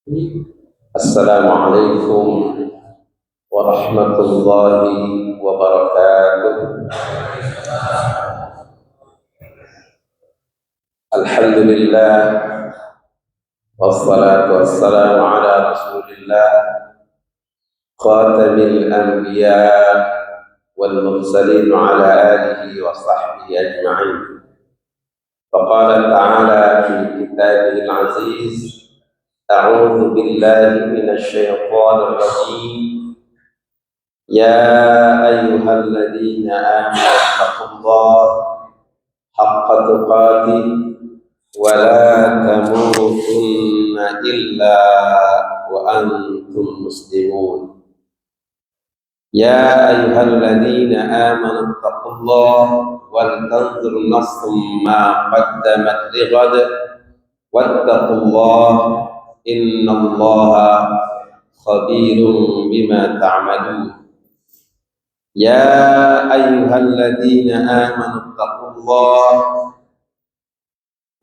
السلام عليكم ورحمة الله وبركاته. الحمد لله والصلاة والسلام على رسول الله خاتم الأنبياء والمرسلين على آله وصحبه أجمعين. فقال تعالى في كتابه العزيز: أعوذ بالله من الشيطان الرجيم. يا أيها الذين آمنوا اتقوا الله حق تقاته ولا تموتن إلا وأنتم مسلمون. يا أيها الذين آمنوا اتقوا الله ولتنظر نفس ما قدمت لغد واتقوا الله إن الله خبير بما تعملون. يا أيها الذين آمنوا اتقوا الله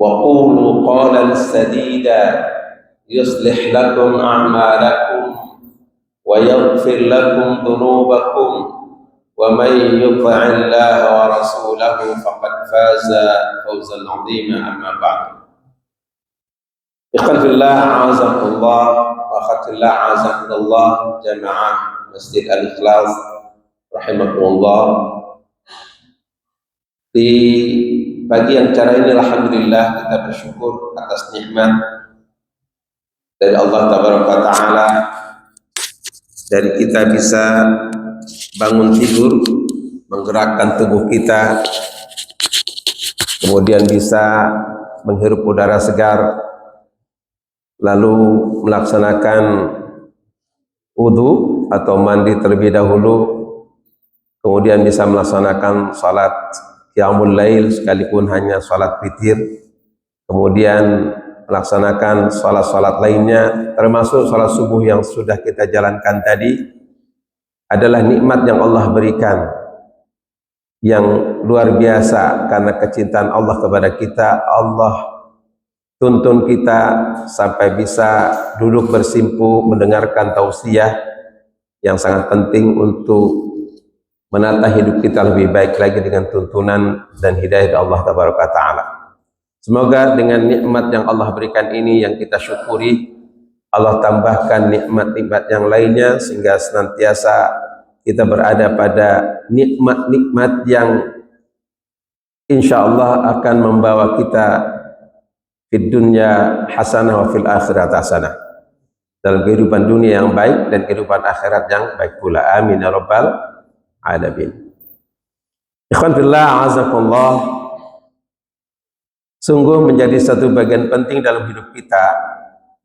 وقولوا قولا سديدا يصلح لكم أعمالكم ويغفر لكم ذنوبكم ومن يطع الله ورسوله فقد فاز فوزا عظيما. أما بعد، ikhwan fillah, azakumullah wa khatillah, azakumullah jamaah Masjid Al-Ikhlas rahimakumullah. Di pagi yang cara ini alhamdulillah kita bersyukur atas nikmat dari Allah tabaraka taala, dari kita bisa bangun tidur, menggerakkan tubuh kita, kemudian bisa menghirup udara segar, lalu melaksanakan wudu atau mandi terlebih dahulu, kemudian bisa melaksanakan salat qiyamul lail sekalipun hanya salat witir, kemudian melaksanakan salat-salat lainnya termasuk salat subuh yang sudah kita jalankan tadi, adalah nikmat yang Allah berikan yang luar biasa. Karena kecintaan Allah kepada kita, Allah tuntun kita sampai bisa duduk bersimpu mendengarkan tausiah yang sangat penting untuk menata hidup kita lebih baik lagi dengan tuntunan dan hidayah Allah tabaraka taala. Semoga dengan nikmat yang Allah berikan ini yang kita syukuri, Allah tambahkan nikmat-nikmat yang lainnya sehingga senantiasa kita berada pada nikmat-nikmat yang insya Allah akan membawa kita fid dunya hasanah wa fil akhirat hasanah, dalam kehidupan dunia yang baik dan kehidupan akhirat yang baik pula. Amin ya rabbal alamin. Ikhwan fillah, azakumullah, sungguh menjadi satu bagian penting dalam hidup kita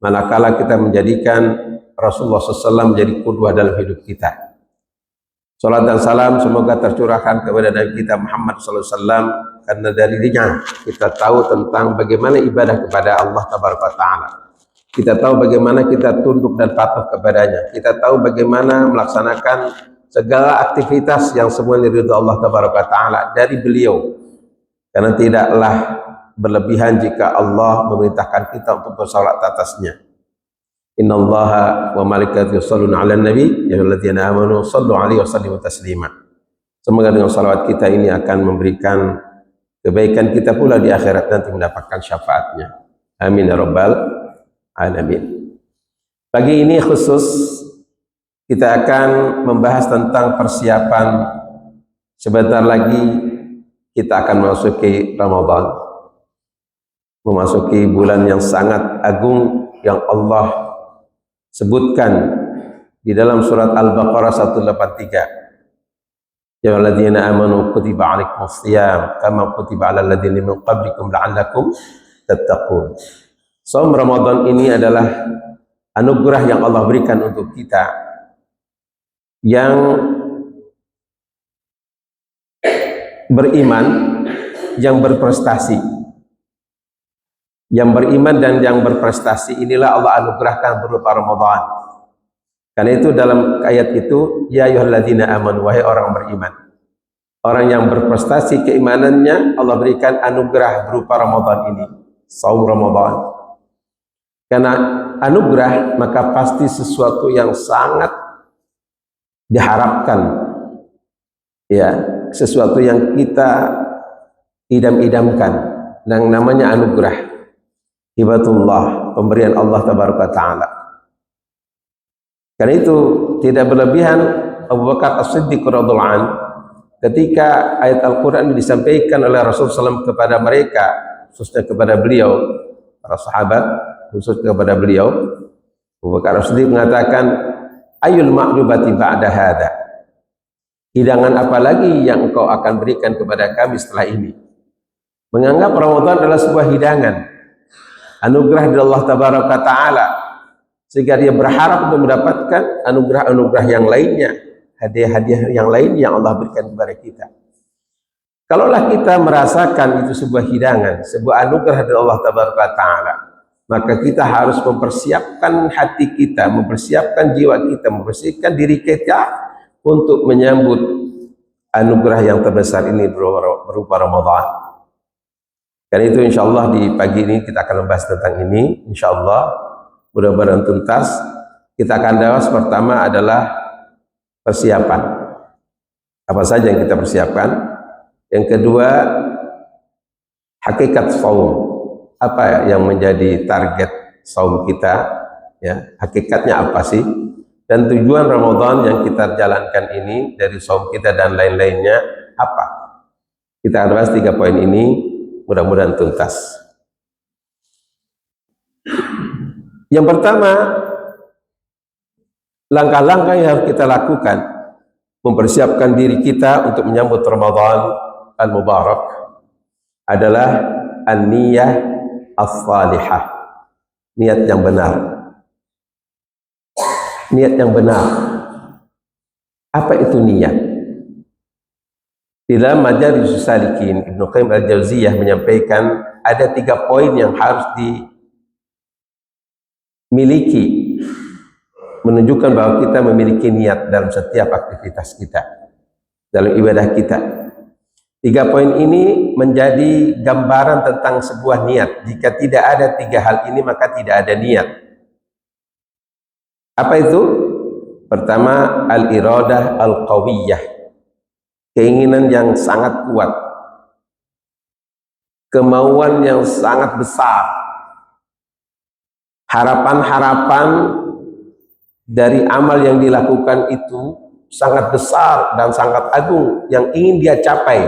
manakala kita menjadikan Rasulullah SAW menjadi qudwah dalam hidup kita. Salat dan salam semoga tercurahkan kepada Nabi kita Muhammad SAW, karena dari dirinya kita tahu tentang bagaimana ibadah kepada Allah tabaraka ta'ala. Kita tahu bagaimana kita tunduk dan patuh kepadanya. Kita tahu bagaimana melaksanakan segala aktivitas yang semua diridhoi Allah tabaraka ta'ala dari beliau. Karena tidaklah berlebihan jika Allah memerintahkan kita untuk bersalat atasnya. Innallaha wa malaikatahu yusholluna 'alan nabi ya ayyuhalladzina amanu shallu 'alaihi wa sallimu taslima. Semoga dengan salawat kita ini akan memberikan kebaikan kita pula di akhirat nanti, mendapatkan syafaatnya. Amin ya rabbal alamin. Pagi ini khusus kita akan membahas tentang persiapan. Sebentar lagi kita akan memasuki Ramadan, memasuki bulan yang sangat agung yang Allah sebutkan di dalam surat Al-Baqarah 183. Ya alladzina amanu kutiba 'alaikumus shiyam kama kutiba 'alal ladzina min qablikum la'allakum tattaqun. Saum Ramadan ini adalah anugerah yang Allah berikan untuk kita yang beriman, yang berprestasi. Yang beriman dan yang berprestasi inilah Allah anugerahkan berupa Ramadan. Karena itu dalam ayat itu, ya ayyuhalladzina amanu, wahai orang beriman. Orang yang berprestasi keimanannya, Allah berikan anugerah berupa Ramadan ini, saum Ramadan. Karena anugerah, maka pasti sesuatu yang sangat diharapkan, ya, sesuatu yang kita idam-idamkan, yang namanya anugerah, hibatullah, pemberian Allah tabaraka taala. Karena itu tidak berlebihan Abu Bakar As-Siddiq radhiyallahu anhu ketika ayat Al-Quran disampaikan oleh Rasulullah SAW kepada mereka, khususnya kepada beliau, para sahabat, khusus kepada beliau, Abu Bakar As-Siddiq mengatakan, ayul ma'rubati ba'da hadha, hidangan apa lagi yang engkau akan berikan kepada kami setelah ini? Menganggap Ramadan adalah sebuah hidangan, anugerah dari Allah tabaraka ta'ala, sehingga dia berharap untuk mendapatkan anugerah-anugerah yang lainnya, hadiah-hadiah yang lain yang Allah berikan kepada kita. Kalaulah kita merasakan itu sebuah hidangan, sebuah anugerah dari Allah tabaraka ta'ala, maka kita harus mempersiapkan hati kita, mempersiapkan jiwa kita, mempersiapkan diri kita untuk menyambut anugerah yang terbesar ini berupa Ramadan. Karena itu insyaallah di pagi ini kita akan membahas tentang ini, insyaallah. Mudah-mudahan tuntas. Kita akan bahas pertama adalah persiapan. Apa saja yang kita persiapkan? Yang kedua, hakikat saum. Apa yang menjadi target saum kita? Ya, hakikatnya apa sih? Dan tujuan Ramadan yang kita jalankan ini dari saum kita dan lain-lainnya apa? Kita akan bahas 3 poin ini, mudah-mudahan tuntas. Yang pertama, langkah-langkah yang harus kita lakukan mempersiapkan diri kita untuk menyambut Ramadan al-Mubarak adalah an-niyah as-salihah, niat yang benar. Niat yang benar. Apa itu niat? Di dalam Madarijus Salikin, Ibnu Qayyim al-Jauziyah menyampaikan ada 3 poin yang harus miliki, menunjukkan bahwa kita memiliki niat dalam setiap aktivitas kita, dalam ibadah kita. 3 poin ini menjadi gambaran tentang sebuah niat. Jika tidak ada 3 hal ini, maka tidak ada niat. Apa itu? Pertama, al-iradah al-qawiyah, keinginan yang sangat kuat, kemauan yang sangat besar, harapan-harapan dari amal yang dilakukan itu sangat besar dan sangat agung yang ingin dia capai.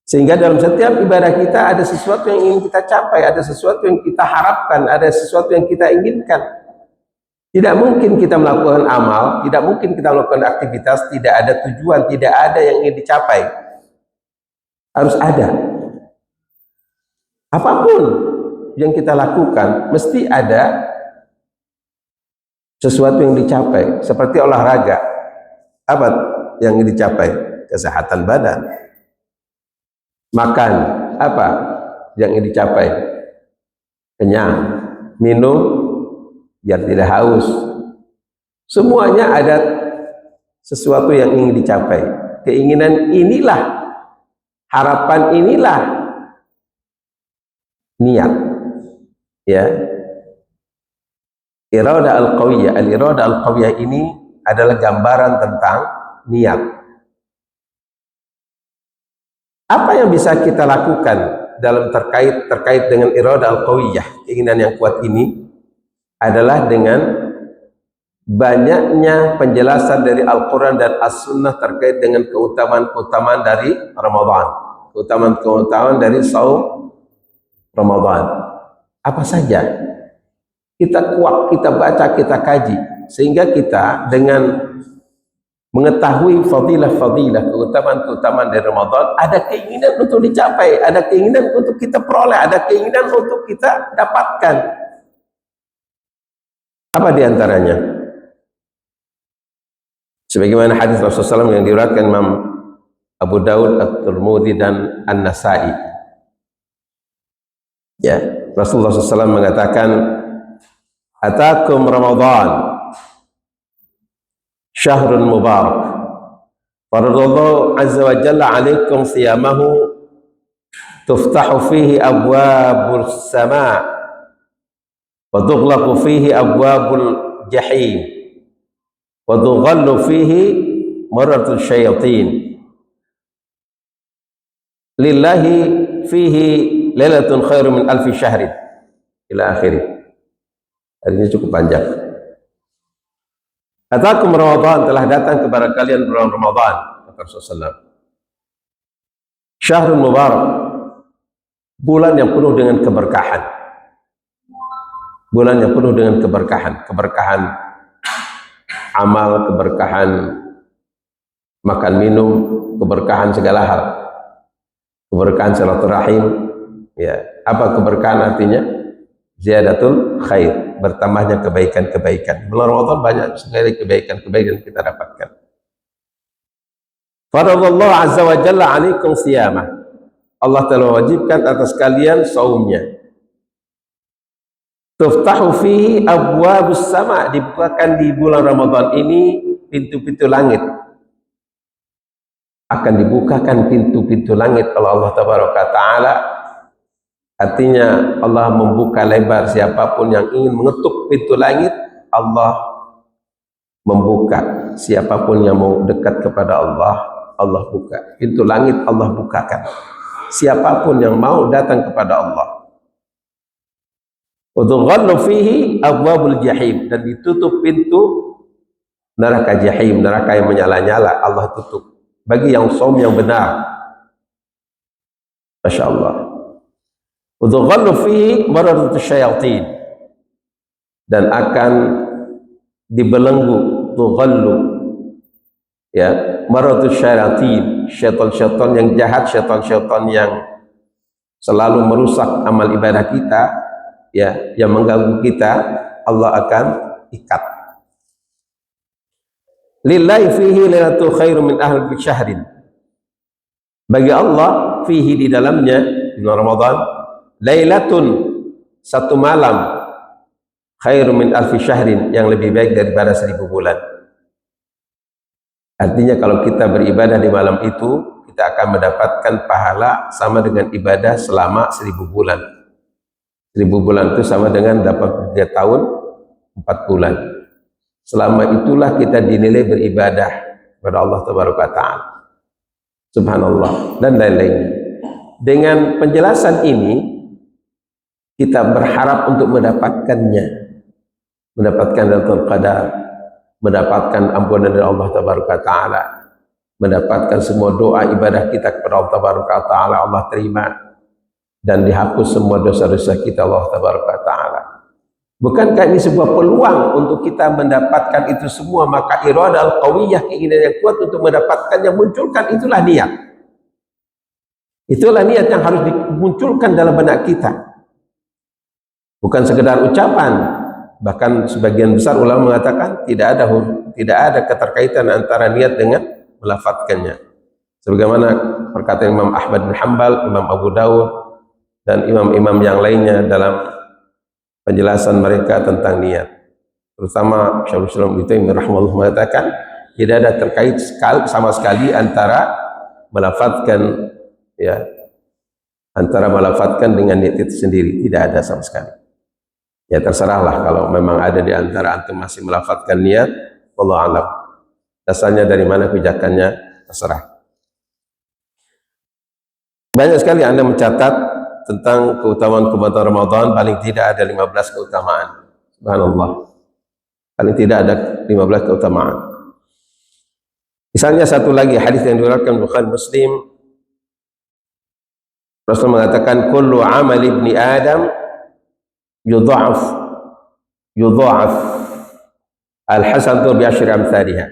Sehingga dalam setiap ibadah kita ada sesuatu yang ingin kita capai, ada sesuatu yang kita harapkan, ada sesuatu yang kita inginkan. Tidak mungkin kita melakukan amal, tidak mungkin kita melakukan aktivitas, tidak ada tujuan, tidak ada yang ingin dicapai. Harus ada. Apapun yang kita lakukan mesti ada sesuatu yang dicapai. Seperti olahraga, apa yang dicapai? Kesehatan badan. Makan, apa yang dicapai? Kenyang. Minum biar tidak haus. Semuanya ada sesuatu yang ingin dicapai. Keinginan inilah, harapan inilah niat. Ya, iradah al-qawiyah. Al-iradah al-qawiyah ini adalah gambaran tentang niat. Apa yang bisa kita lakukan dalam terkait dengan iradah al-qawiyah, keinginan yang kuat ini, adalah dengan banyaknya penjelasan dari Al-Quran dan As-Sunnah terkait dengan keutamaan-keutamaan dari Ramadan, keutamaan-keutamaan dari saum Ramadan. Apa saja kita kuak, kita baca, kita kaji, sehingga kita dengan mengetahui fadilah-fadilah, keutamaan-keutamaan dari Ramadan, ada keinginan untuk dicapai, ada keinginan untuk kita peroleh, ada keinginan untuk kita dapatkan. Apa diantaranya? Sebagaimana hadis Rasulullah SAW yang diriwayatkan Imam Abu Daud, At-Tirmidzi dan An-Nasa'i. Ya, Rasulullah SAW mengatakan, "Atakum Ramadan, syahrun mubarak. Faradallahu azza wa jalla alaikum siyamahu, tuftahu fihi abwabus sama' wa tughlaqu fihi abwabul jahim wa tughallu fihi maratul syayatin lillahi fihi lailatun khairu min alfi syahrin ila akhirih. Hadisnya cukup panjang. Atakum Ramadan, telah datang kepada kalian bulan Ramadan, kata Rasulullah. Syahrul Mubarak, bulan yang penuh dengan keberkahan. Bulan yang penuh dengan keberkahan, keberkahan amal, keberkahan makan minum, keberkahan segala hal. Keberkahan silaturahim, ya. Apa keberkahan artinya? Ziyadatul khair, bertambahnya kebaikan-kebaikan. Bulan Ramadan banyak sekali kebaikan-kebaikan kita dapatkan. Faradallahu azza wa jalla alaikum siyamah. Allah telah wajibkan atas kalian saumnya. Tuftahu fihi abwabus sama, dibukakan di bulan Ramadan ini pintu-pintu langit. Akan dibukakan pintu-pintu langit oleh Allah tabaraka taala. Artinya Allah membuka lebar, siapapun yang ingin mengetuk pintu langit, Allah membuka. Siapapun yang mau dekat kepada Allah, Allah buka. Pintu langit Allah bukakan. Siapapun yang mau datang kepada Allah. Udghallu fihi abwabul jahim, dan ditutup pintu neraka jahim, neraka yang menyala-nyala, Allah tutup. Bagi yang saum yang benar. Masya Allah. Udghallu fihi maratus syayatin, dan akan dibelenggu, tughallu, ya, maratus syayatin, syaitan-syaitan yang jahat, syaitan-syaitan yang selalu merusak amal ibadah kita, ya, yang mengganggu kita, Allah akan ikat. Lillahi fihi lailatul khairu min ahli syahrin. Bagi Allah fihi, di dalamnya, bulan Ramadan, lailatun, satu malam, khairu min alfi syahrin, yang lebih baik daripada 1000 bulan. Artinya kalau kita beribadah di malam itu, kita akan mendapatkan pahala sama dengan ibadah selama 1000 bulan. 1000 bulan itu sama dengan 83 tahun 4 bulan. Selama itulah kita dinilai beribadah kepada Allah Tabaraka Ta'ala. Subhanallah, dan lain-lainnya. Dengan penjelasan ini, kita berharap untuk mendapatkannya, mendapatkan Lailatul Qadar, mendapatkan ampunan dari Allah Tabaraka Ta'ala, mendapatkan semua doa ibadah kita kepada Allah Tabaraka Ta'ala Allah terima, dan dihapus semua dosa-dosa kita Allah Tabaraka Ta'ala. Bukankah ini sebuah peluang untuk kita mendapatkan itu semua? Maka iradah al-qawiyah, keinginan yang kuat untuk mendapatkannya, munculkan, itulah niat. Itulah niat yang harus dimunculkan dalam benak kita. Bukan sekedar ucapan. Bahkan sebagian besar ulama mengatakan tidak ada keterkaitan antara niat dengan melafadzkannya. Sebagaimana perkataan Imam Ahmad bin Hanbal, Imam Abu Dawud, dan imam-imam yang lainnya dalam penjelasan mereka tentang niat. Terutama Syaikhul Islam Ibnu Taimiyah rahimahullah mengatakan tidak ada terkait sama sekali antara melafadzkan, ya, antara melafadzkan dengan niat itu sendiri, tidak ada sama sekali. Ya terserahlah kalau memang ada di antara antum masih melafadzkan niat, wallahu a'lam. Dasarnya dari mana, pijakannya, terserah. Banyak sekali Anda mencatat tentang keutamaan Ramadan, paling tidak ada 15 keutamaan. Subhanallah. Paling tidak ada 15 keutamaan. Misalnya satu lagi hadis yang diriwayatkan Bukhari Muslim, Rasul mengatakan kullu amal ibni Adam yudha'af al-hasanatu bi asyri amsalihha.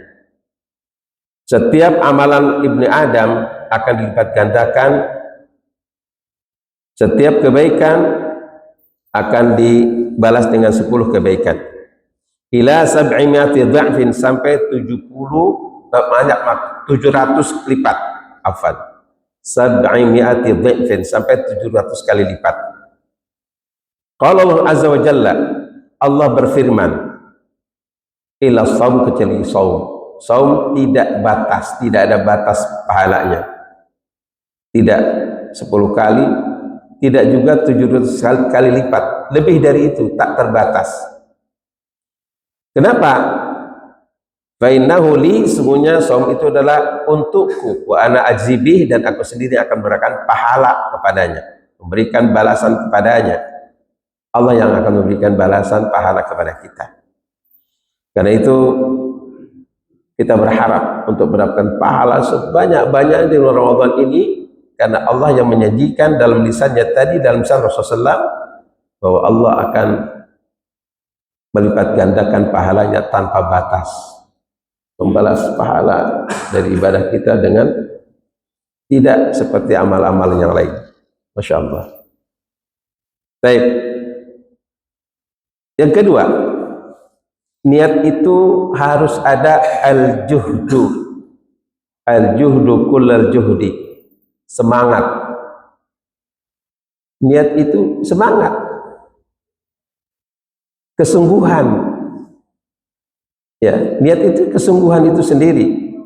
Setiap amalan ibni Adam akan dilipat gandakan, setiap kebaikan akan dibalas dengan 10 kebaikan. Ila 700 dha'fin, sampai 700 lipat. Afwan. 700 dha'fin, sampai 700 kali lipat. Qala Allah Azza wa Jalla, Allah berfirman, ila shaum, kecuali saum. Saum tidak batas, tidak ada batas pahalanya. Tidak 10 kali, tidak juga 700 kali lipat, lebih dari itu, tak terbatas. Kenapa? Fa'innahu li, sesungguhnya saum itu adalah untukku, wa ana ajzibih, dan aku sendiri akan memberikan pahala kepadanya, memberikan balasan kepadanya. Allah yang akan memberikan balasan pahala kepada kita. Karena itu kita berharap untuk mendapatkan pahala sebanyak-banyaknya di bulan Ramadan ini, karena Allah yang menyajikan dalam lisannya tadi, dalam lisan Rasulullah SAW, bahwa Allah akan melipat gandakan pahalanya tanpa batas, membalas pahala dari ibadah kita dengan tidak seperti amal-amal yang lain. Masya Allah. Baik. Yang kedua, niat itu harus ada al-juhdu. Al-juhdu kullal juhdi. Semangat. Niat itu semangat. Kesungguhan. Ya, niat itu kesungguhan itu sendiri.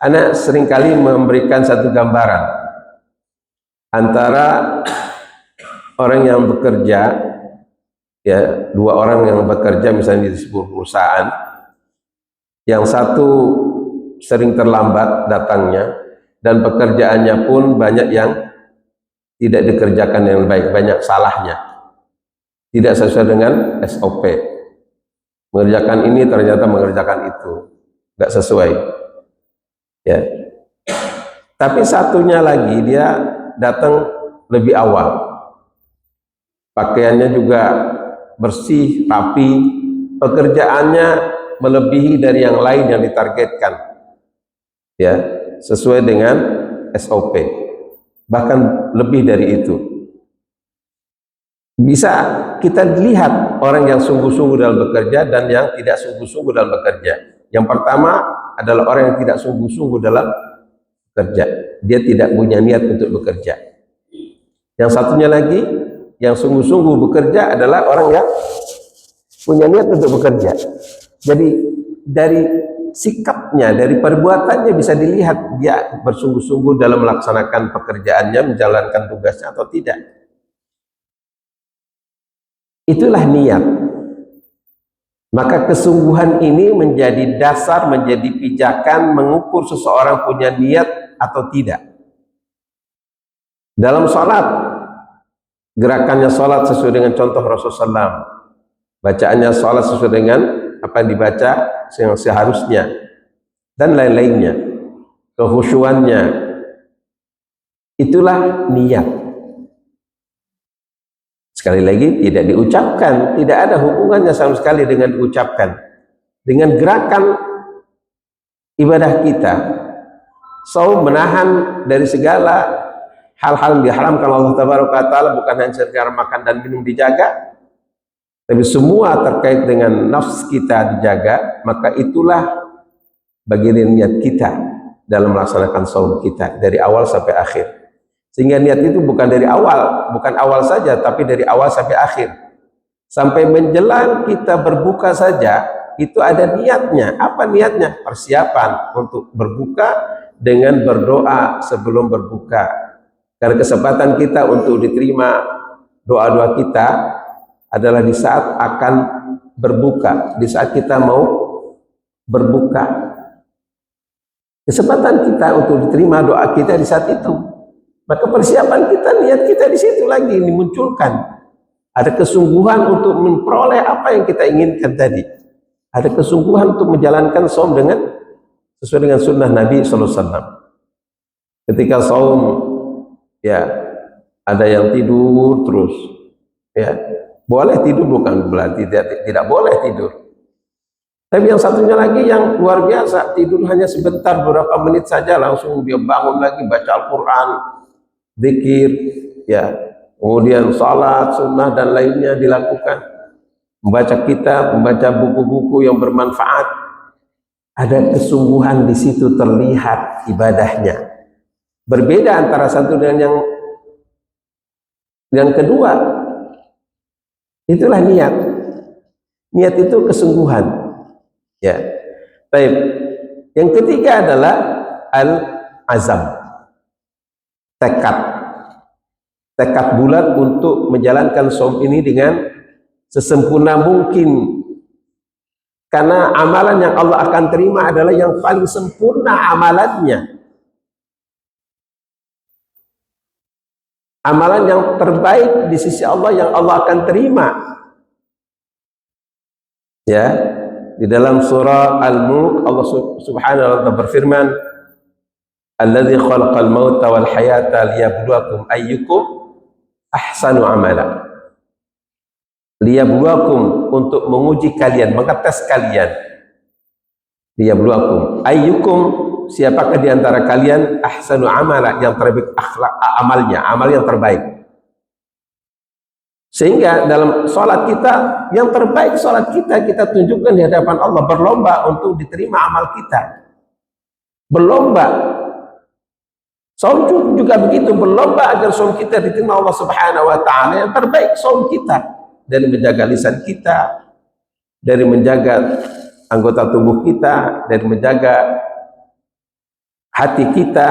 Anak seringkali memberikan satu gambaran antara orang yang bekerja, ya, dua orang yang bekerja misalnya di sebuah perusahaan, yang satu sering terlambat datangnya dan pekerjaannya pun banyak yang tidak dikerjakan dengan baik, banyak salahnya, tidak sesuai dengan SOP, mengerjakan ini ternyata mengerjakan itu nggak sesuai, ya. Tapi satunya lagi dia datang lebih awal, pakaiannya juga bersih, rapi, pekerjaannya melebihi dari yang lain yang ditargetkan, ya, sesuai dengan SOP, bahkan lebih dari itu. Bisa kita lihat orang yang sungguh-sungguh dalam bekerja dan yang tidak sungguh-sungguh dalam bekerja. Yang pertama adalah orang yang tidak sungguh-sungguh dalam bekerja, dia tidak punya niat untuk bekerja. Yang satunya lagi, yang sungguh-sungguh bekerja adalah orang yang punya niat untuk bekerja. Jadi dari sikapnya, dari perbuatannya bisa dilihat dia bersungguh-sungguh dalam melaksanakan pekerjaannya, menjalankan tugasnya atau tidak. Itulah niat. Maka kesungguhan ini menjadi dasar, menjadi pijakan mengukur seseorang punya niat atau tidak. Dalam sholat, gerakannya sholat sesuai dengan contoh Rasulullah SAW, bacaannya sholat sesuai dengan apa yang dibaca yang seharusnya, dan lain-lainnya, kehusyuannya, itulah niat. Sekali lagi, tidak diucapkan, tidak ada hubungannya sama sekali dengan diucapkan. Dengan gerakan ibadah kita, saum menahan dari segala hal-hal yang diharamkan Allah Taala, bukan hanya sekedar makan dan minum dijaga, tapi semua terkait dengan nafs kita dijaga. Maka itulah bagian niat kita dalam melaksanakan saum kita dari awal sampai akhir. Sehingga niat itu bukan dari awal, bukan awal saja, tapi dari awal sampai akhir. Sampai menjelang kita berbuka saja, itu ada niatnya. Apa niatnya? Persiapan untuk berbuka dengan berdoa sebelum berbuka. Karena kesempatan kita untuk diterima doa-doa kita adalah di saat akan berbuka, di saat kita mau berbuka. Kesempatan kita untuk diterima doa kita di saat itu. Maka persiapan kita, niat kita di situ lagi dimunculkan. Ada kesungguhan untuk memperoleh apa yang kita inginkan tadi. Ada kesungguhan untuk menjalankan saum dengan sesuai dengan sunnah Nabi SAW. Ketika saum, ya, ada yang tidur terus, ya, boleh tidur, bukan berarti tidak boleh tidur. Tapi yang satunya lagi yang luar biasa, tidur hanya sebentar, beberapa menit saja langsung dia bangun lagi, baca Al-Quran, zikir, ya, kemudian salat sunnah dan lainnya dilakukan, membaca kitab, membaca buku-buku yang bermanfaat. Ada kesungguhan di situ, terlihat ibadahnya. Berbeda antara satu dengan yang kedua. Itulah niat. Niat itu kesungguhan. Ya. Baik. Yang ketiga adalah al-azam. Tekad. tekad bulat untuk menjalankan saum ini dengan sesempurna mungkin, karena amalan yang Allah akan terima adalah yang paling sempurna amalannya, amalan yang terbaik di sisi Allah yang Allah akan terima. Ya, di dalam surah Al-Mulk Allah Subhanahu wa taala berfirman, "Alladzi khalaqal mauta wal hayata liyabluwakum ayyukum ahsanu amala." Liyabluwakum, untuk menguji kalian, mengetes kalian. Liyabluwakum ayyukum, siapakah di antara kalian ahsanu amala, yang terbaik akhlak amalnya, amal yang terbaik. Sehingga dalam sholat kita, yang terbaik sholat kita tunjukkan di hadapan Allah, berlomba untuk diterima amal kita, berlomba. Saum juga begitu, berlomba agar saum kita diterima Allah Subhanahu wa taala. Yang terbaik saum kita, dari menjaga lisan kita, dari menjaga anggota tubuh kita, dari menjaga hati kita,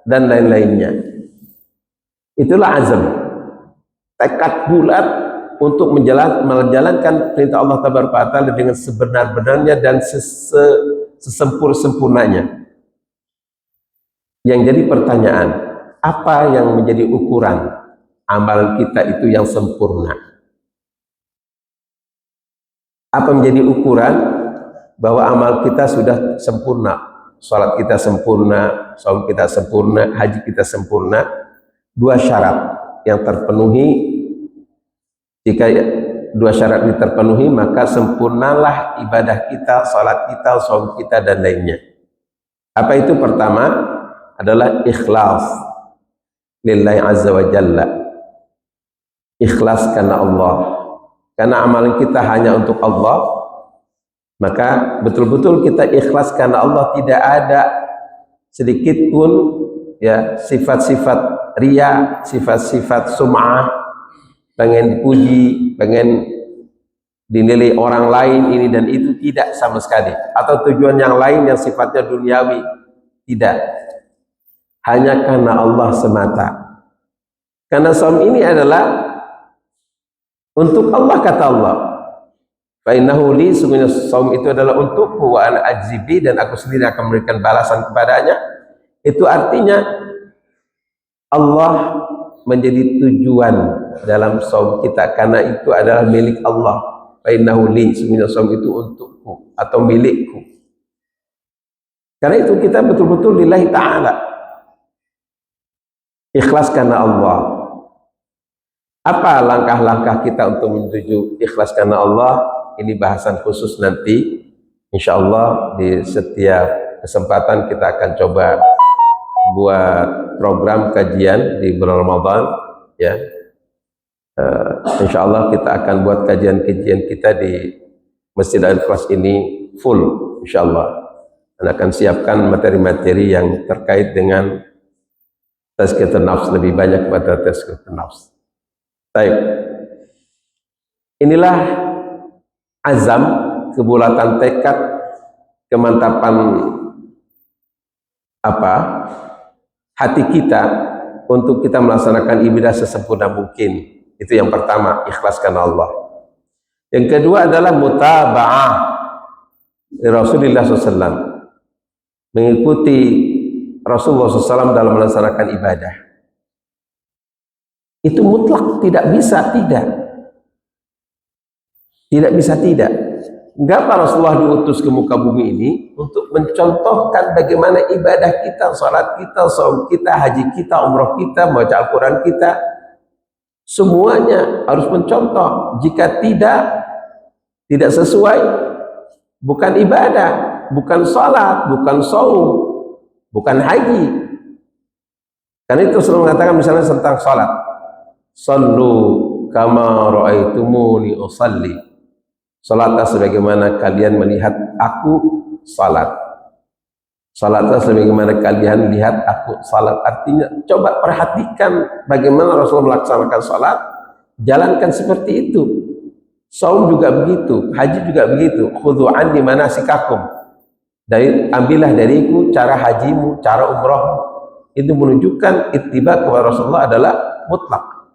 dan lain-lainnya. Itulah azam, tekad bulat untuk menjalankan perintah Allah Taala dengan sebenar-benarnya dan sesempurnanya. Yang jadi pertanyaan, apa yang menjadi ukuran amalan kita itu yang sempurna? Apa menjadi ukuran bahwa amal kita sudah sempurna? Salat kita sempurna, saum kita sempurna, haji kita sempurna. Dua syarat yang terpenuhi, jika dua syarat ini terpenuhi, maka sempurnalah ibadah kita, salat kita, saum kita, dan lainnya. Apa itu? Pertama adalah ikhlas lillahi azza wa jalla. Ikhlas karena Allah. Karena amalan kita hanya untuk Allah, maka betul-betul kita ikhlas karena Allah. Tidak ada sedikit pun ya sifat-sifat riya, sifat-sifat sum'ah, pengen dipuji, pengen dinilai orang lain ini dan itu, tidak sama sekali. Atau tujuan yang lain yang sifatnya duniawi, tidak. Hanya karena Allah semata. Karena saum ini adalah untuk Allah, kata Allah. Fa innahu li, sungguhnya saum itu adalah untukku, wa ana ajzibi, dan aku sendiri akan memberikan balasan kepadanya. Itu artinya Allah menjadi tujuan dalam saum kita, karena itu adalah milik Allah. Fa innahu li, sungguhnya saum itu untukku atau milikku. Karena itu kita betul-betul lillahi ta'ala, ikhlas karena Allah. Apa langkah-langkah kita untuk menuju ikhlas karena Allah? Ini bahasan khusus nanti, insya Allah di setiap kesempatan kita akan coba buat program kajian di bulan Ramadan, ya. Insya Allah kita akan buat kajian-kajian kita di Masjid Al-Ikhlas ini full, insya Allah. Dan akan siapkan materi-materi yang terkait dengan tazkiyatun nafs, lebih banyak pada tazkiyatun nafs. Baik, inilah azam, kebulatan tekad, kemantapan hati kita untuk kita melaksanakan ibadah sesempurna mungkin. Itu yang pertama, ikhlas karena Allah. Yang kedua adalah mutaba'ah Rasulullah SAW, mengikuti Rasulullah SAW dalam melaksanakan ibadah. Itu mutlak, tidak bisa tidak. Tidak bisa tidak. Mengapa Rasulullah diutus ke muka bumi ini? Untuk mencontohkan bagaimana ibadah kita, salat kita, saum kita, haji kita, umrah kita, membaca Al-Quran kita, semuanya harus mencontoh. Jika tidak sesuai, bukan ibadah, bukan salat, bukan saum, bukan haji. Karena itu selalu mengatakan misalnya tentang salat, sallu kama ra'aitumuni usalli. Salatlah sebagaimana kalian melihat aku salat. Salatlah sebagaimana kalian lihat aku salat. Artinya coba perhatikan bagaimana Rasulullah melaksanakan salat, jalankan seperti itu. Saum juga begitu, haji juga begitu. Khudhu anni manasikakum. Ambillah dariku cara hajimu, cara umrahmu. Itu menunjukkan ittiba kepada Rasulullah adalah mutlak.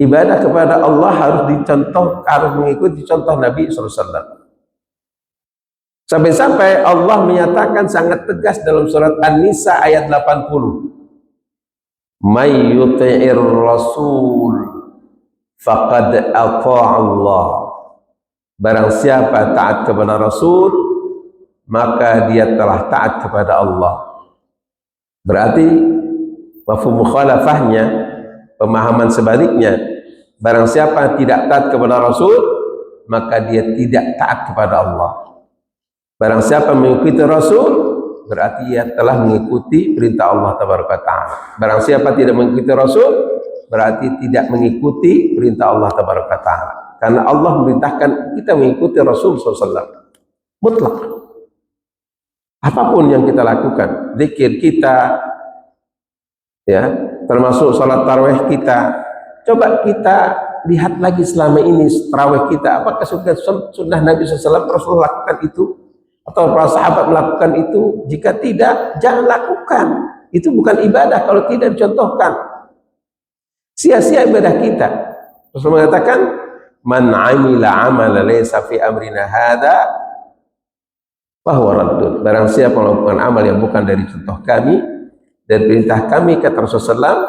Ibadah kepada Allah harus dicontoh, harus mengikuti contoh Nabi SAW. Sampai-sampai Allah menyatakan sangat tegas dalam surat An-Nisa ayat 80. May yuti'ir rasul faqad ata'allah. Barang siapa taat kepada Rasul, maka dia telah taat kepada Allah. Berarti mafhum mukhalafahnya, pemahaman sebaliknya, barang siapa tidak taat kepada Rasul, maka dia tidak taat kepada Allah. Barang siapa mengikuti Rasul, berarti ia telah mengikuti perintah Allah Tabaraka Ta'ala. Barang siapa tidak mengikuti Rasul, berarti tidak mengikuti perintah Allah Tabaraka Ta'ala. Karena Allah memerintahkan kita mengikuti Rasul SAW. Mutlak. Apapun yang kita lakukan, zikir kita, ya, termasuk salat tarawih kita. Coba kita lihat lagi selama ini tarawih kita, apakah sunnah Nabi SAW Rasul lakukan itu? Atau para sahabat melakukan itu? Jika tidak, jangan lakukan. Itu bukan ibadah kalau tidak dicontohkan. Sia-sia ibadah kita. Rasul mengatakan, man amila amala laysa fi amrina hadza fahuwa raddun. Barang siapa melakukan amal yang bukan dari contoh kami dan perintah kami, kata Rasulullah,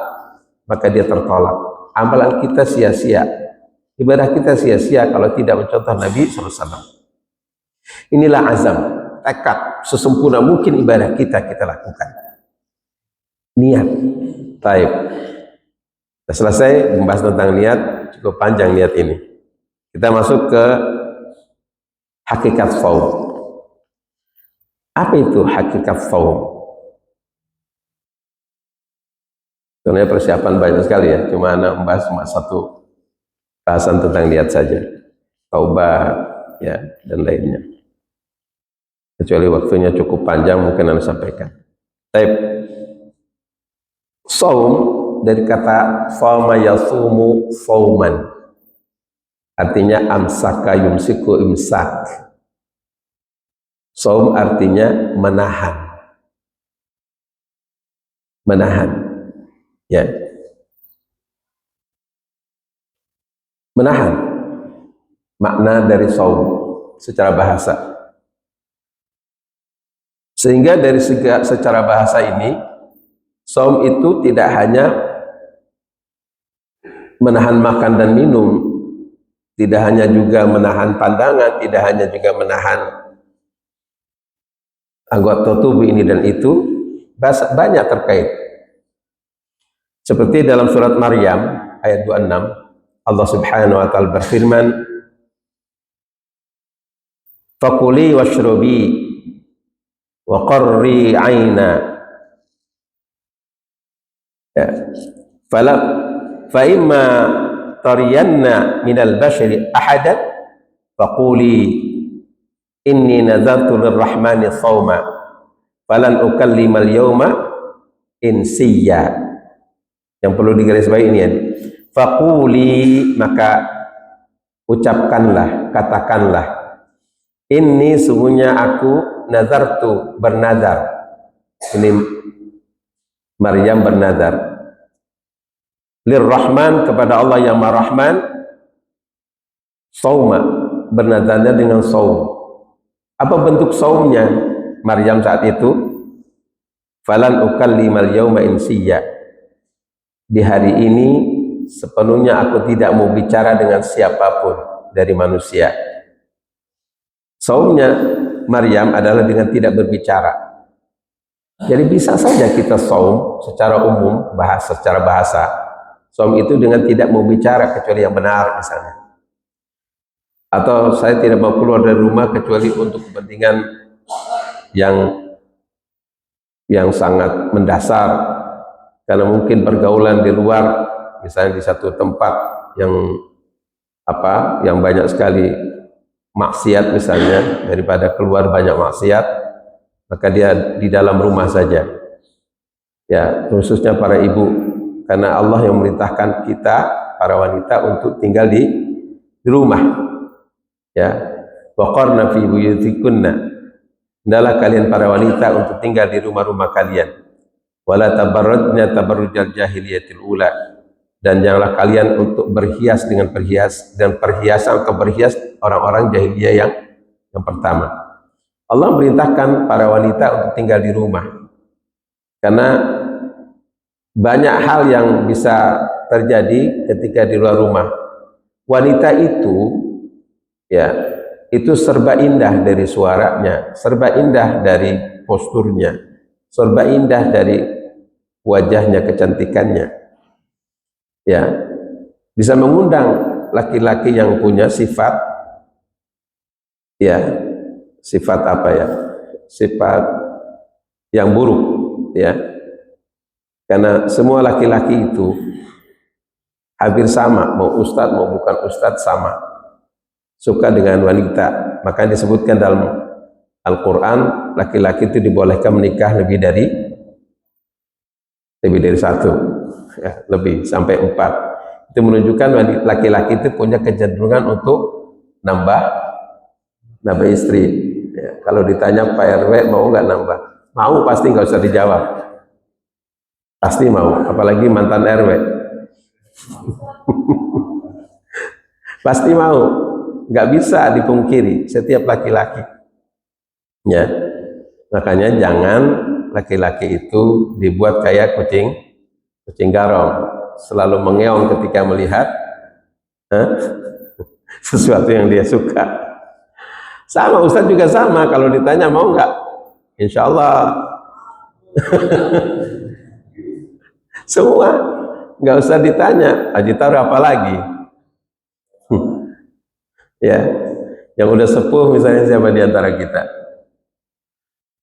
maka dia tertolak. Amalan kita sia-sia, ibadah kita sia-sia kalau tidak mencontoh Nabi SAW. Inilah azam, tekad sesempurna mungkin ibadah kita lakukan. Niat. Baik. Kita selesai membahas tentang niat, cukup panjang niat ini. Kita masuk ke hakikat shaum. Apa itu hakikat shaum? Sebenarnya persiapan banyak sekali ya, cuma anak membahas cuma satu bahasan tentang niat saja. Taubat, ya, dan lainnya. Kecuali waktunya cukup panjang, mungkin Anda sampaikan. Baik. Shaum dari kata shama yasumu shauman. Artinya amsaka yumsiku imsak. Shaum artinya menahan. Menahan. Ya. Menahan. Makna dari shaum secara bahasa. Sehingga dari secara bahasa ini, shaum itu tidak hanya menahan makan dan minum, tidak hanya juga menahan pandangan, tidak hanya juga menahan anggota tubuh ini dan itu, banyak terkait. Seperti dalam surat Maryam ayat 26, Allah Subhanahu wa taala berfirman, "Fakuli washrubi wa qarri 'aina." Ya. Fa imma tariyanna minal bashari ahadan faquli inni nadartu lirrahmani shauma falan ukallimal yawma insiyya. Yang perlu digarisbawahi ini ya. Faquli, maka ucapkanlah, katakanlah, inni sungguhnya aku nazartu, bernazar. Ini Maryam bernazar. Lirrahman, kepada Allah yang Maha Rahman, sauma, bernazarnya dengan saum. Apa bentuk saumnya Maryam saat itu? Falan ukallimal yawma insiyya. Di hari ini sepenuhnya aku tidak mau bicara dengan siapapun dari manusia. Saumnya Maryam adalah dengan tidak berbicara. Jadi bisa saja kita saum secara umum, secara bahasa. Saum itu dengan tidak mau bicara kecuali yang benar misalnya. Atau saya tidak mau keluar dari rumah kecuali untuk kepentingan yang sangat mendasar. Karena mungkin pergaulan di luar, misalnya di satu tempat yang banyak sekali maksiat misalnya, daripada keluar banyak maksiat, maka dia di dalam rumah saja. Ya, khususnya para ibu, karena Allah yang memerintahkan kita para wanita untuk tinggal di rumah. Ya, waqarna fi buyutikunna. Hendaklah kalian para wanita untuk tinggal di rumah-rumah kalian. wala tabarrajna tabarrujal jahiliyatil ula, dan janganlah kalian untuk berhias dengan perhiasan atau berhias orang-orang jahiliyah yang pertama. Allah merintahkan para wanita untuk tinggal di rumah karena banyak hal yang bisa terjadi ketika di luar rumah. Wanita itu ya, itu serba indah dari suaranya, serba indah dari posturnya, serba indah dari wajahnya, kecantikannya. Ya, bisa mengundang laki-laki yang punya sifat ya, sifat apa ya? Sifat yang buruk ya. Karena semua laki-laki itu hampir sama, mau ustadz mau bukan ustadz sama, suka dengan wanita. Maka disebutkan dalam Al-Quran, laki-laki itu dibolehkan menikah lebih dari satu ya, lebih sampai 4. Itu menunjukkan laki-laki itu punya kecenderungan untuk nambah istri ya. Kalau ditanya Pak RW mau nggak nambah, mau, pasti, nggak usah dijawab, pasti mau, apalagi mantan RW. Pasti mau, nggak bisa dipungkiri setiap laki-laki ya. Makanya jangan laki-laki itu dibuat kayak kucing garong, selalu mengeong ketika melihat sesuatu yang dia suka. Sama Ustadz juga sama, kalau ditanya mau nggak, insya Allah. Semua, nggak usah ditanya, Haji taruh apa lagi. Ya, yang udah sepuh misalnya siapa di antara kita?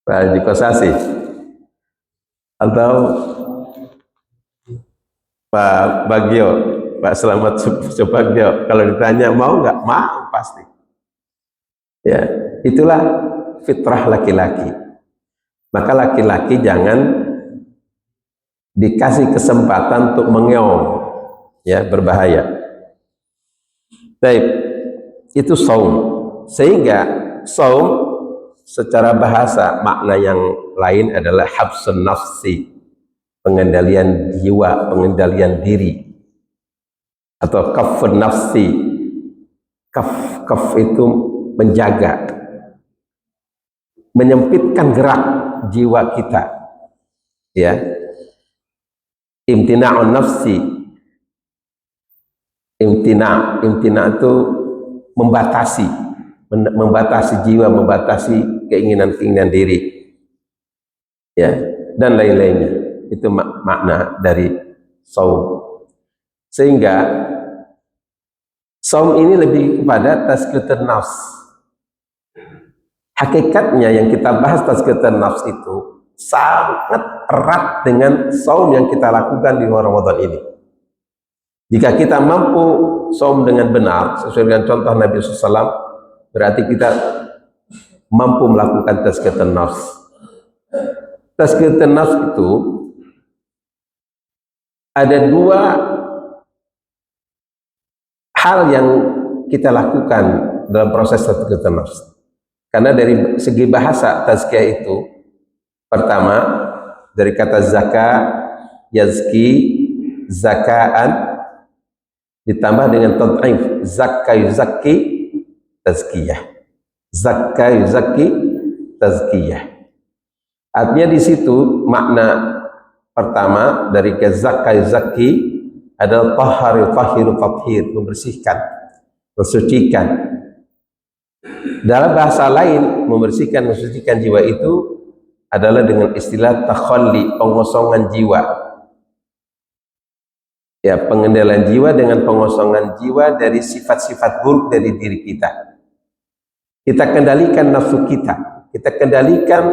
Pak Haji Kosasi atau Pak Bagio, Pak Selamat Subagio, kalau ditanya mau nggak, mau pasti. Ya, itulah fitrah laki-laki. Maka laki-laki jangan dikasih kesempatan untuk mengeong, ya, berbahaya. Baik, itu saum. Sehingga saum secara bahasa makna yang lain adalah habsun nafsi, pengendalian jiwa, pengendalian diri, atau kafun nafsi. Kaf itu menjaga, menyempitkan gerak jiwa kita ya. Imtina'un nafsi, imtina itu membatasi jiwa, membatasi keinginan diri ya, dan lain-lainnya. Itu makna dari saum. Sehingga saum ini lebih kepada tazkiyatun nafs. Hakikatnya yang kita bahas tazkiyatun nafs itu sangat erat dengan saum yang kita lakukan di bulan Ramadan ini. Jika kita mampu saum dengan benar sesuai dengan contoh Nabi SAW, berarti kita mampu melakukan tazkiyatun nafs. Tazkiyatun nafs itu ada 2 hal yang kita lakukan dalam proses tazkiyatun nafs. Karena dari segi bahasa tazkiyah itu, pertama dari kata zaka, yazki, zakaan, ditambah dengan tad'if, zakka yuzakki, tazkiyah. Zakka yuzakki, tazkiyah. Artinya di situ makna pertama dari zakka yuzakki adalah tahiru tathhir, membersihkan, mensucikan. Dalam bahasa lain, membersihkan, mensucikan jiwa itu adalah dengan istilah takhalli, pengosongan jiwa. Ya, pengendalian jiwa dengan pengosongan jiwa dari sifat-sifat buruk dari diri kita. Kita kendalikan nafsu kita, kita kendalikan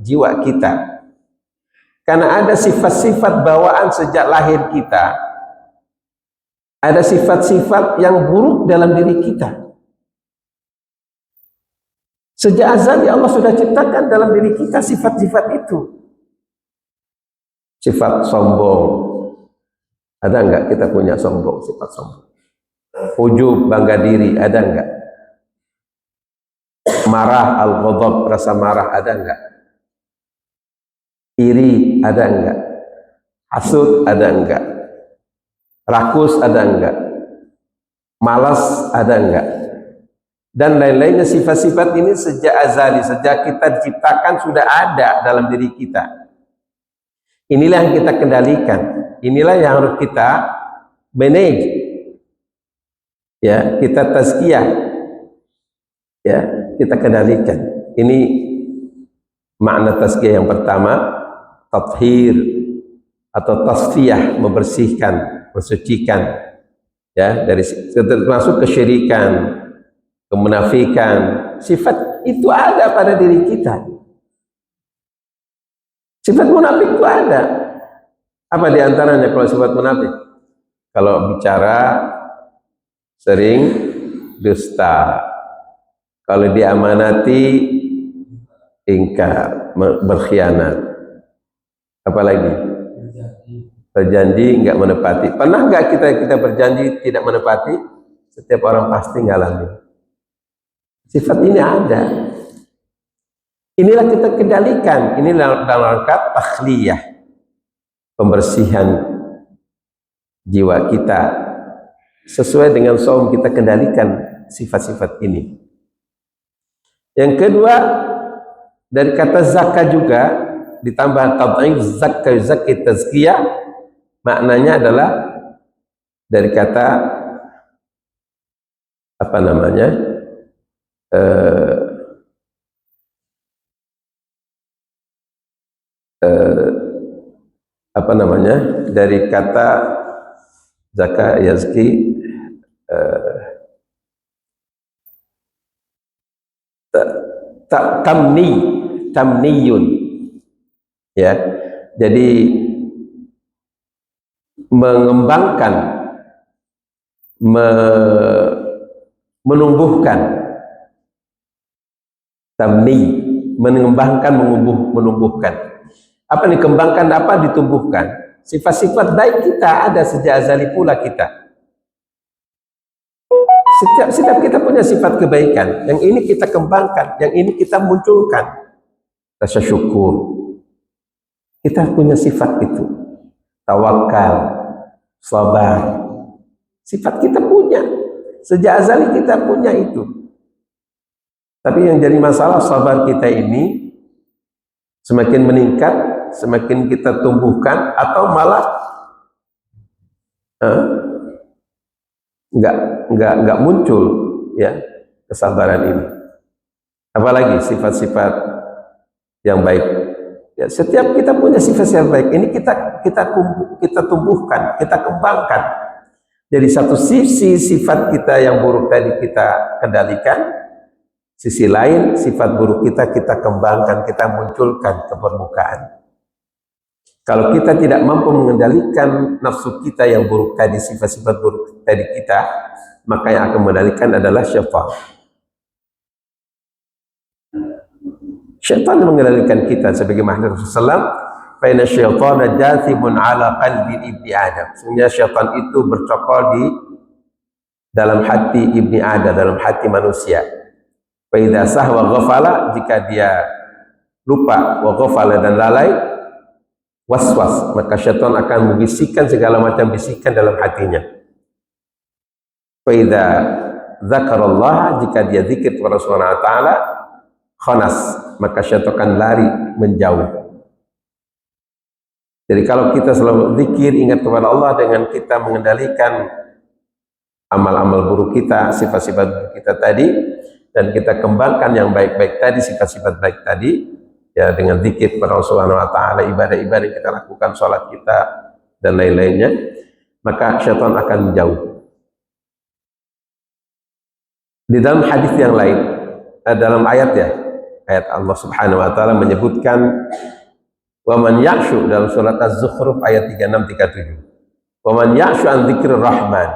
jiwa kita. Karena ada sifat-sifat bawaan sejak lahir kita. Ada sifat-sifat yang buruk dalam diri kita. Sejak azal Allah sudah ciptakan dalam diri kita sifat-sifat itu. Sifat sombong. Ada enggak kita punya sombong, sifat sombong? Ujub, bangga diri, ada enggak? Marah, al-ghadab, rasa marah, ada enggak? Iri, ada enggak? Hasud ada enggak? Rakus ada enggak? Malas ada enggak? Dan lain-lainnya. Sifat-sifat ini sejak azali, sejak kita diciptakan sudah ada dalam diri kita. Inilah yang kita kendalikan, inilah yang harus kita manage, ya, kita tazkiyah, ya, kita kendalikan. Ini makna tazkiyah yang pertama, tathhir atau tasfiyah, membersihkan, mensucikan, ya, dari termasuk kesyirikan, kemunafikan. Sifat itu ada pada diri kita. Sifat munafik itu ada. Apa diantaranya kalau sifat munafik? Kalau bicara sering dusta, kalau diamanati ingkar, berkhianat. Apalagi berjanji nggak menepati. Pernah nggak kita berjanji tidak menepati? Setiap orang pasti ngalamin. Sifat ini ada. Inilah kita kendalikan. Ini dalam rangka takhliyah, pembersihan jiwa kita. Sesuai dengan saum kita kendalikan sifat-sifat ini. Yang kedua, dari kata zakah juga ditambah tad'if, zakki tazkiyah, maknanya adalah dari kata apa namanya? Apa namanya, dari kata zakah yazki, tamniyun, ya, jadi mengembangkan, menumbuhkan. Tamni, mengembangkan, menumbuhkan. Apa dikembangkan, apa ditumbuhkan? Sifat-sifat baik kita ada sejak azali pula kita. Setiap kita punya sifat kebaikan. Yang ini kita kembangkan, yang ini kita munculkan. Rasa syukur. Kita punya sifat itu. Tawakal, sabar. Sifat kita punya. Sejak azali kita punya itu. Tapi yang jadi masalah, sabar kita ini semakin meningkat, semakin kita tumbuhkan, atau malah nggak muncul, ya, kesabaran ini. Apalagi sifat-sifat yang baik. Ya, setiap kita punya sifat-sifat baik. Ini kita tumbuhkan, kita kembangkan. Jadi satu sisi sifat kita yang buruk tadi kita kendalikan. Sisi lain, sifat buruk kita kembangkan, kita munculkan ke permukaan. Kalau kita tidak mampu mengendalikan nafsu kita yang buruk tadi, sifat-sifat buruk tadi kita, maka yang akan mengendalikan adalah syaitan. Syaitan mengendalikan kita, sebagaimana Rasulullah SAW, fa inna syaitana jathibun ala qalbi ibni Adam. Sesungguhnya syaitan itu bercokol di dalam hati ibni Adam, dalam hati manusia. Fa idza sahwa ghafala, jika dia lupa, wa ghafala dan lalai, waswas, maka syaitan akan membisikkan segala macam bisikan dalam hatinya. Fa idza dzakarallah, jika dia zikir kepada Allah Subhanahu wa taala, khanas, maka syaitan akan lari menjauh. Jadi kalau kita selalu zikir, ingat kepada Allah dengan kita mengendalikan amal-amal buruk kita, sifat-sifat buruk kita tadi, dan kita kembangkan yang baik-baik tadi, sifat-sifat baik tadi, ya, dengan zikir kepada Allah Subhanahu wa taala, ibadah-ibadah yang kita lakukan, sholat kita dan lain-lainnya, maka syaitan akan menjauh. Di dalam hadis yang lain, dalam ayat Allah Subhanahu wa taala menyebutkan wa man yakshu, dalam surat Az-Zukhruf ayat 36-37. Wa man yakshu an dzikrir rahman,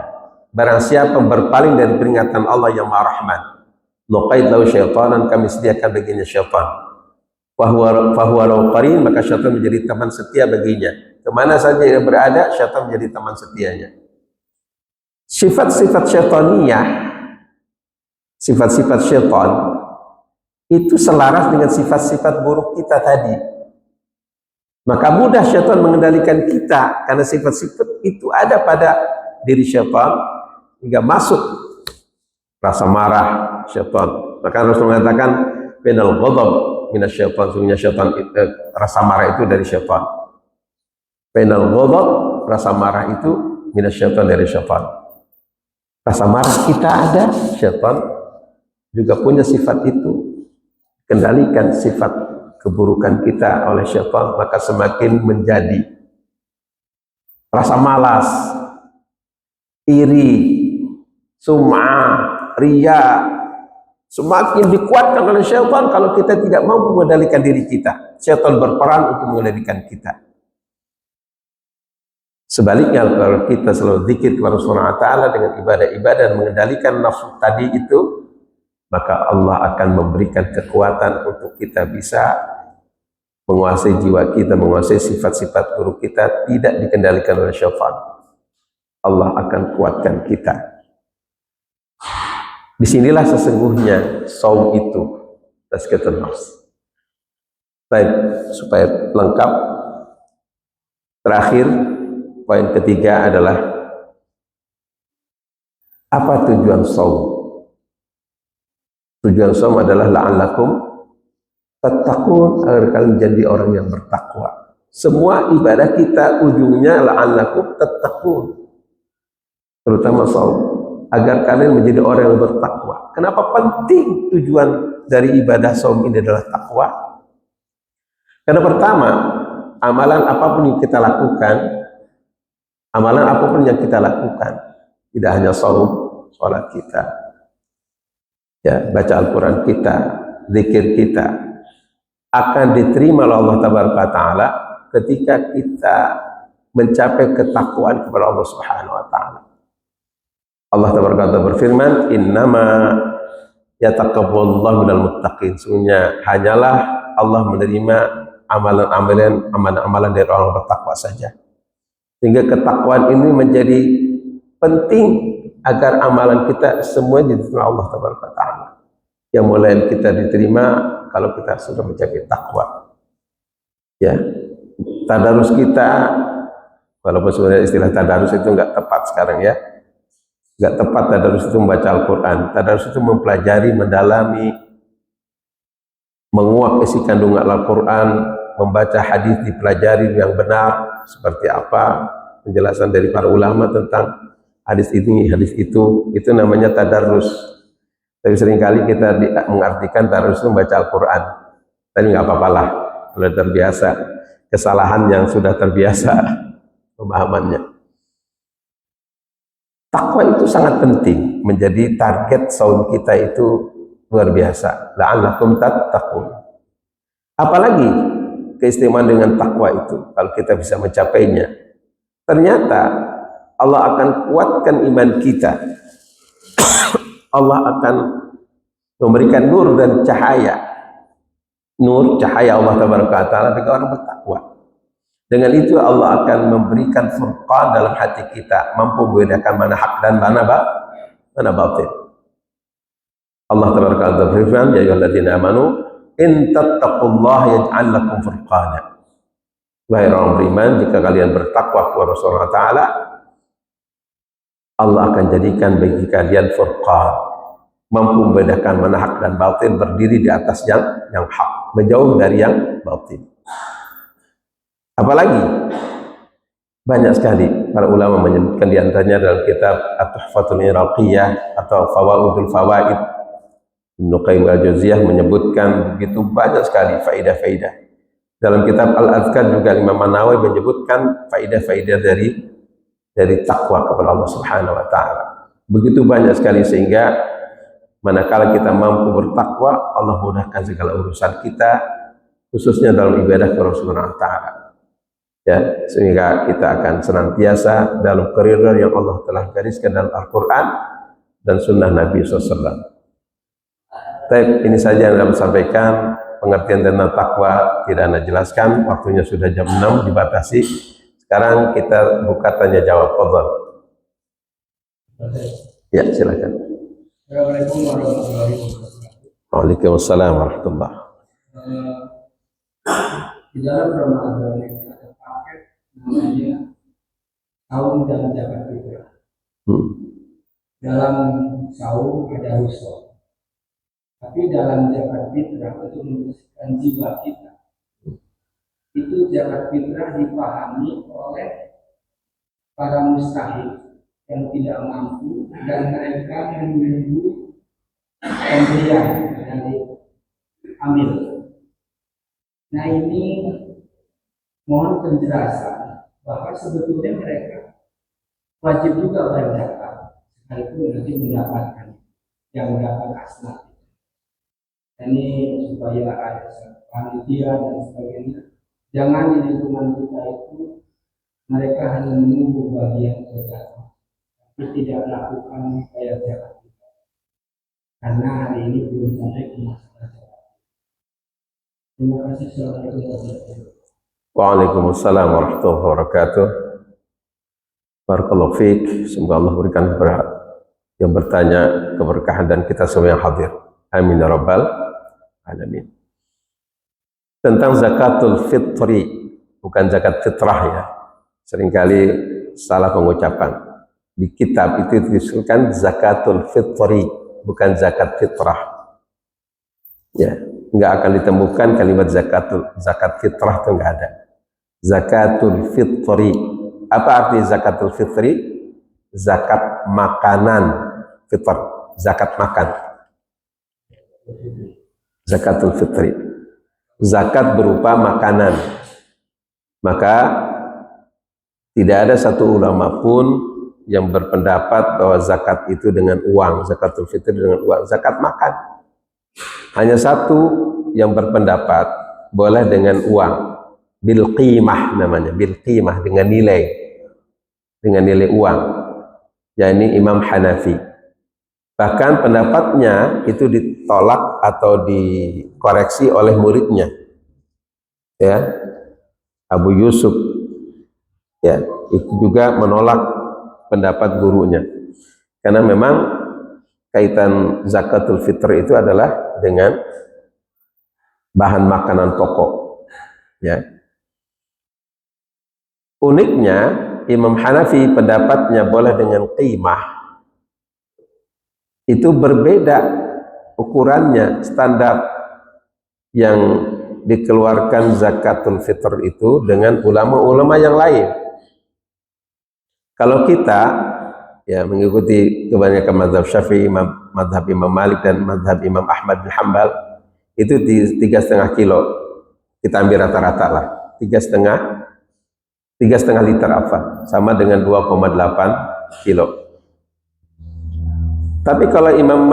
barang siapa berpaling dari peringatan Allah yang Maha Rahman, nuqaid lahu syaitanan, kami sediakan baginya syaitan. Fahuwa lahu qarin, maka syaitan menjadi teman setia baginya. Kemana saja dia berada, syaitan menjadi teman setianya. Sifat-sifat syaitaniyah, sifat-sifat syaitan itu selaras dengan sifat-sifat buruk kita tadi. Maka mudah syaitan mengendalikan kita karena sifat-sifat itu ada pada diri syaitan hingga masuk rasa marah syaitan. Maka Rasul mengatakan penal ghadab minasyaitan, sesungguhnya syaitan rasa marah itu dari syaitan. Penal ghadab, rasa marah itu minasyaitan, dari syaitan. Rasa marah kita ada, syaitan juga punya sifat itu. Kendalikan sifat keburukan kita oleh syaitan, maka semakin menjadi rasa malas, iri, sum'ah, riya, semakin dikuatkan oleh syaitan kalau kita tidak mampu mengendalikan diri kita. Syaitan berperan untuk mengendalikan kita. Sebaliknya kalau kita selalu zikir kepada Allah Ta'ala dengan ibadah-ibadah dan mengendalikan nafsu tadi itu, maka Allah akan memberikan kekuatan untuk kita bisa menguasai jiwa kita, menguasai sifat-sifat buruk kita, tidak dikendalikan oleh syaitan. Allah akan kuatkan kita. Disinilah sesungguhnya saum itu, tazkiyatun nafs. Baik, supaya lengkap, terakhir poin ketiga adalah apa tujuan saum? Tujuan saum adalah la'allakum tattaqun, agar kalian menjadi orang yang bertakwa. Semua ibadah kita ujungnya la'allakum tattaqun, terutama saum, agar kalian menjadi orang yang bertakwa. Kenapa penting tujuan dari ibadah saum ini adalah takwa? Karena pertama, amalan apapun yang kita lakukan, tidak hanya saum, sholat kita, ya, baca Al-Quran kita, zikir kita, akan diterima oleh Allah Ta'ala ketika kita mencapai ketakwaan kepada Allah Subhanahu wa Ta'ala. Allah Ta'ala berfirman, innama yataqabbalullahu minal muttaqin, sesungguhnya hanyalah Allah menerima amalan dari orang bertakwa saja. Sehingga ketakwaan ini menjadi penting agar amalan kita semua diterima Allah Ta'ala. Yang mulai kita diterima kalau kita sudah mencapai takwa. Ya, tadarus kita, walaupun sebenarnya istilah tadarus itu enggak tepat sekarang ya, enggak tepat. Tadarus itu membaca Al-Quran. Tadarus itu mempelajari, mendalami, menguak isi kandungan Al-Quran, membaca hadis, dipelajari yang benar seperti apa penjelasan dari para ulama tentang hadis ini, hadis itu namanya tadarus. Tapi seringkali kita mengartikan tadarus itu membaca Al-Quran. Tapi nggak apa-apalah, kalau terbiasa, kesalahan yang sudah terbiasa pemahamannya. Takwa itu sangat penting, menjadi target saum kita itu luar biasa. La'allakum tattaqun. Apalagi keistimewaan dengan takwa itu, kalau kita bisa mencapainya, ternyata Allah akan kuatkan iman kita. Allah akan memberikan nur dan cahaya. Nur, cahaya Allah Ta'ala bagi orang bertakwa. Dengan itu Allah akan memberikan furqan dalam hati kita, mampu membedakan mana hak dan mana batil. Allah Ta'ala berfirman, ya ayyuhalladzina amanu in tattaqullaha yaj'al lakum furqana. Wahai orang beriman, jika kalian bertakwa kepada Allah Ta'ala, Allah akan jadikan bagi kalian furqan, mampu membedakan mana hak dan batil, berdiri di atas yang hak, menjauh dari yang batil. Apalagi banyak sekali para ulama menyebutkan, di antaranya dalam kitab At-Tuhfatul Iraqiyah atau Fawaidul Fawaid, Ibnu Qayyim al-Jauziyah menyebutkan begitu banyak sekali faidah-faidah. Dalam kitab Al-Adhkar juga Imam An-Nawawi menyebutkan faidah-faidah dari takwa kepada Allah Subhanahu wa Ta'ala. Begitu banyak sekali, sehingga manakala kita mampu bertakwa, Allah mudahkan segala urusan kita, khususnya dalam ibadah kepada Allah Subhanahu wa Ta'ala. Ya, sehingga kita akan senantiasa dalam koridor yang Allah telah gariskan dalam Al-Quran dan Sunnah Nabi SAW. Baik, ini saja yang saya sampaikan. Pengertian tentang takwa tidak Anda jelaskan, waktunya sudah jam 6 dibatasi. Sekarang kita buka tanya jawab. Fadhal. Ya, silakan. Assalamualaikum warahmatullahi wabarakatuh. Waalaikumsalam warahmatullahi. Di dalam Ramadan namanya saum dan zakat fitrah. Dalam saum ada rusul, tapi dalam zakat fitrah untuk membersihkan jiwa kita, itu zakat fitrah dipahami oleh para mustahil yang tidak mampu dan mereka menunggu pemberian dari amil. Nah, ini mohon penjelasan bahwa sebetulnya mereka wajib juga berzakat sekalipun nanti mendapatkan yang mendapat asnaf. Ini supaya ada panitia dan sebagainya. Jangan di lingkungan kita itu mereka hanya menunggu bagian zakat, tapi tidak melakukan upaya zakat kita. Karena hari ini belum sampai ke masalah zakat. Terima kasih. Assalamualaikum warahmatullahi wabarakatuh. Waalaikumsalam warahmatullahi wabarakatuh. Barakallahu fiik. Semoga Allah berikan yang bertanya keberkahan dan kita semua yang hadir. Amin ya rabbal alamin. Tentang zakatul fitri, bukan zakat fitrah ya. Seringkali salah pengucapan. Di kitab itu dituliskan zakatul fitri, bukan zakat fitrah. Ya, enggak akan ditemukan kalimat zakat fitrah itu enggak ada. Zakatul fitri. Apa arti zakatul fitri? Zakat makanan, fitr, zakat makan. Zakatul fitri. Zakat berupa makanan. Maka tidak ada satu ulama pun yang berpendapat bahwa zakat itu dengan uang, zakatul fitri dengan uang, zakat makan. Hanya satu yang berpendapat boleh dengan uang, bil qimah namanya, bil qimah dengan nilai uang, yakni Imam Hanafi. Bahkan pendapatnya itu ditolak atau dikoreksi oleh muridnya, ya, Abu Yusuf, ya, itu juga menolak pendapat gurunya, karena memang kaitan zakatul fitr itu adalah dengan bahan makanan pokok, ya. Uniknya Imam Hanafi pendapatnya boleh dengan qimah. Itu berbeda ukurannya, standar yang dikeluarkan zakatul fitr itu dengan ulama-ulama yang lain. Kalau kita ya mengikuti kebanyakan mazhab Syafi'i, mazhab Imam Malik dan mazhab Imam Ahmad bin Hanbal, itu di 3,5 kilo. Kita ambil rata-rata lah, 3,5 liter apa, sama dengan 2,8 kilo. Tapi kalau Imam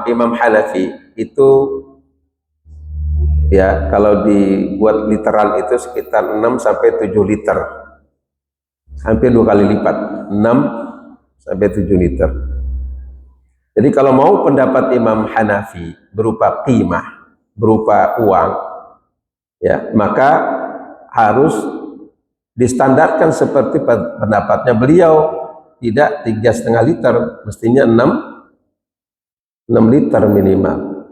Imam Hanafi itu ya kalau dibuat literan itu sekitar 6 sampai 7 liter. Hampir 2 kali lipat, 6 sampai 7 liter. Jadi kalau mau pendapat Imam Hanafi berupa qimah, berupa uang, ya, maka harus distandarkan seperti pendapatnya beliau, tidak 3,5 liter, mestinya 6 liter minimal.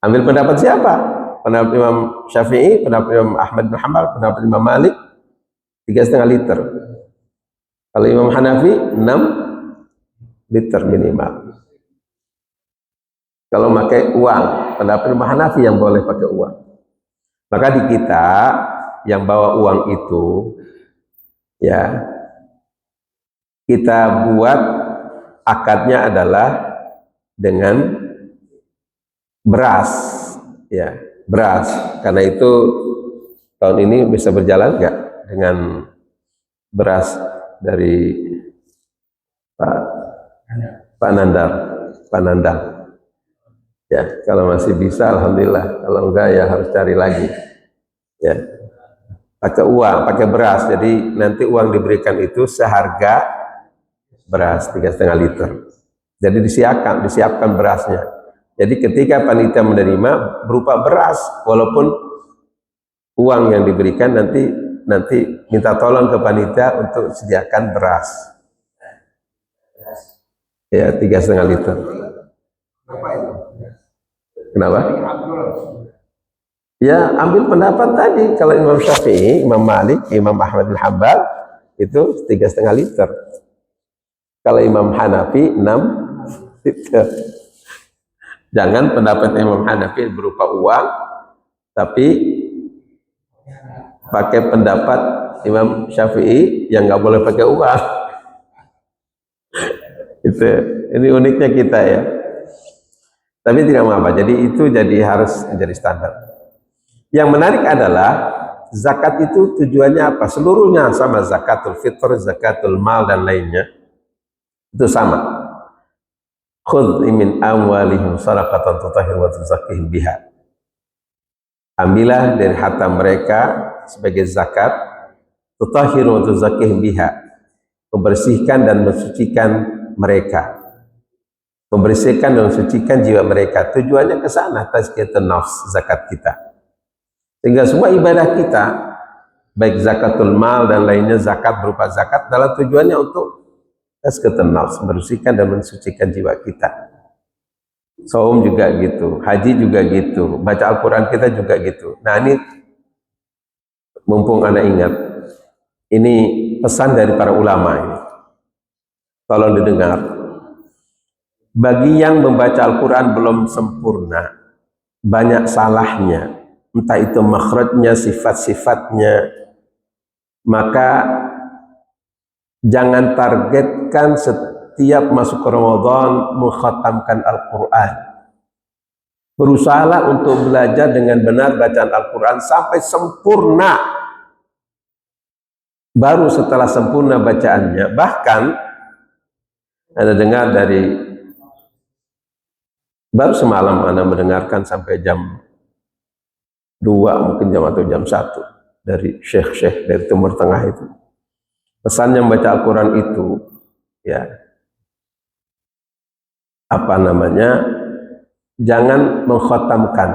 Ambil pendapat siapa? Pendapat Imam Syafi'i, pendapat Imam Ahmad bin Hanbal, pendapat Imam Malik, 3,5 liter. Kalau Imam Hanafi 6 liter minimal. Kalau pakai uang, pendapat Imam Hanafi yang boleh pakai uang. Maka di kita yang bawa uang itu, ya, kita buat akadnya adalah dengan beras, ya, beras. Karena itu tahun ini bisa berjalan nggak dengan beras dari Pak Nandar. Ya, kalau masih bisa alhamdulillah, kalau enggak ya harus cari lagi. Ya. Pakai uang, pakai beras. Jadi nanti uang diberikan itu seharga beras 3,5 liter. Jadi disiapkan berasnya. Jadi ketika panitia menerima berupa beras, walaupun uang yang diberikan nanti minta tolong ke panitia untuk sediakan beras. Ya, 3,5 liter. Kenapa? Ya, ambil pendapat tadi. Kalau Imam Syafi'i, Imam Malik, Imam Ahmad bin Hanbal itu 3,5 liter. Kalau Imam Hanafi 6 liter. Jangan pendapat Imam Hanafi berupa uang, tapi pakai pendapat Imam Syafi'i yang nggak boleh pakai uang. Itu, ini uniknya kita ya. Tapi tidak mengapa. Jadi itu harus menjadi standar. Yang menarik adalah zakat itu tujuannya apa? Seluruhnya sama, zakatul fitr, zakatul mal dan lainnya. Itu sama. Khudh min amwalihim shadaqatan tutahhiruhum wa tuzakkihim biha. Ambillah dari harta mereka sebagai zakat, tutahhiruhum wa tuzakkihim biha. Membersihkan dan mensucikan mereka. Membersihkan dan mensucikan jiwa mereka. Tujuannya ke sana, tazkiyatun nafs, zakat kita. Sehingga semua ibadah kita, baik zakatul mal dan lainnya, zakat berupa zakat, adalah tujuannya untuk tazkiyatun nafs, membersihkan dan mensucikan jiwa kita. Saum juga gitu, haji juga gitu, baca Al-Quran kita juga gitu. Nah ini, mumpung Anda ingat, ini pesan dari para ulama ini. Tolong didengar. Bagi yang membaca Al-Quran belum sempurna, banyak salahnya, entah itu makhrajnya, sifat-sifatnya, maka jangan targetkan setiap masuk ke Ramadan mengkhatamkan Al-Quran. Berusahalah untuk belajar dengan benar bacaan Al-Quran sampai sempurna. Baru setelah sempurna bacaannya, bahkan Anda dengar dari, baru semalam Anda mendengarkan sampai jam 2 mungkin atau jam 1 dari syekh-syekh dari Timur Tengah itu. Pesannya membaca Al-Quran itu, ya, apa namanya, jangan mengkhatamkan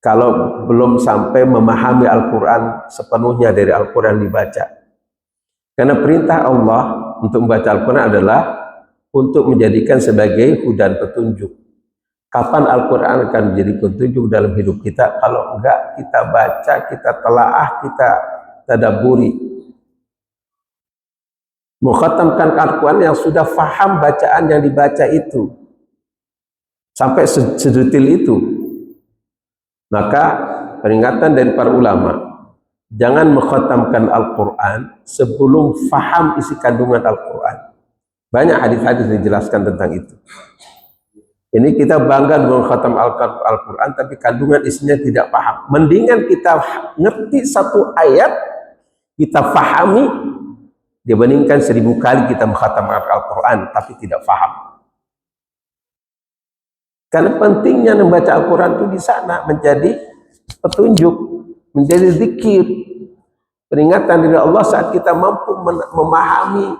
kalau belum sampai memahami Al-Quran sepenuhnya dari Al-Quran dibaca. Karena perintah Allah untuk membaca Al-Quran adalah untuk menjadikan sebagai hudan petunjuk. Kapan Al-Quran akan menjadi petunjuk dalam hidup kita? Kalau enggak kita baca, kita telaah, kita tadabburi. Mengkhatamkan Al-Quran yang sudah faham bacaan yang dibaca itu. Sampai sedetil itu. Maka peringatan dari para ulama, jangan mengkhatamkan Al-Quran sebelum faham isi kandungan Al-Quran. Banyak hadis-hadis dijelaskan tentang itu. Ini kita bangga dengan khatam Al-Quran, tapi kandungan isinya tidak paham. Mendingan kita ngerti satu ayat, kita fahami, dibandingkan 1000 kali kita mengkhatam Al-Quran, tapi tidak paham. Karena pentingnya membaca Al-Quran itu di sana, menjadi petunjuk, menjadi zikir. Peringatan dari Allah saat kita mampu memahami,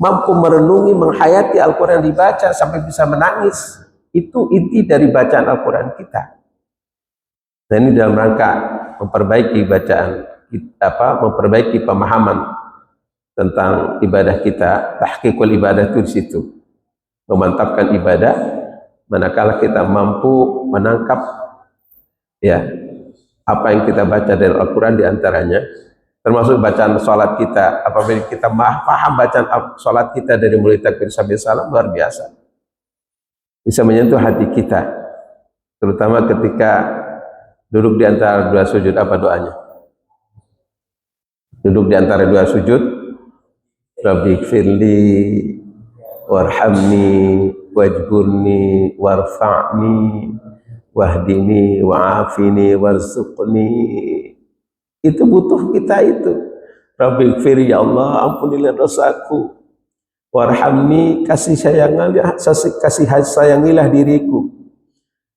mampu merenungi, menghayati Al-Quran dibaca sampai bisa menangis. Itu inti dari bacaan Al-Quran kita. Nah ini dalam rangka memperbaiki bacaan, memperbaiki pemahaman tentang ibadah kita, tahqiqul ibadah itu di situ. Memantapkan ibadah, manakala kita mampu menangkap ya apa yang kita baca dari Al-Quran diantaranya, termasuk bacaan sholat kita. Apabila kita paham bacaan sholat kita dari mulai takbir sampai salam, luar biasa. Bisa menyentuh hati kita, terutama ketika duduk di antara dua sujud. Apa doanya? Duduk di antara dua sujud, Rabbighfirli warhamni wajburni warfa'ni wahdini wa'afini warzuqni. Itu butuh kita itu. Rabbighfir, ya Allah ampunilah dosaku. Warhamni, kasih sayangilah diriku.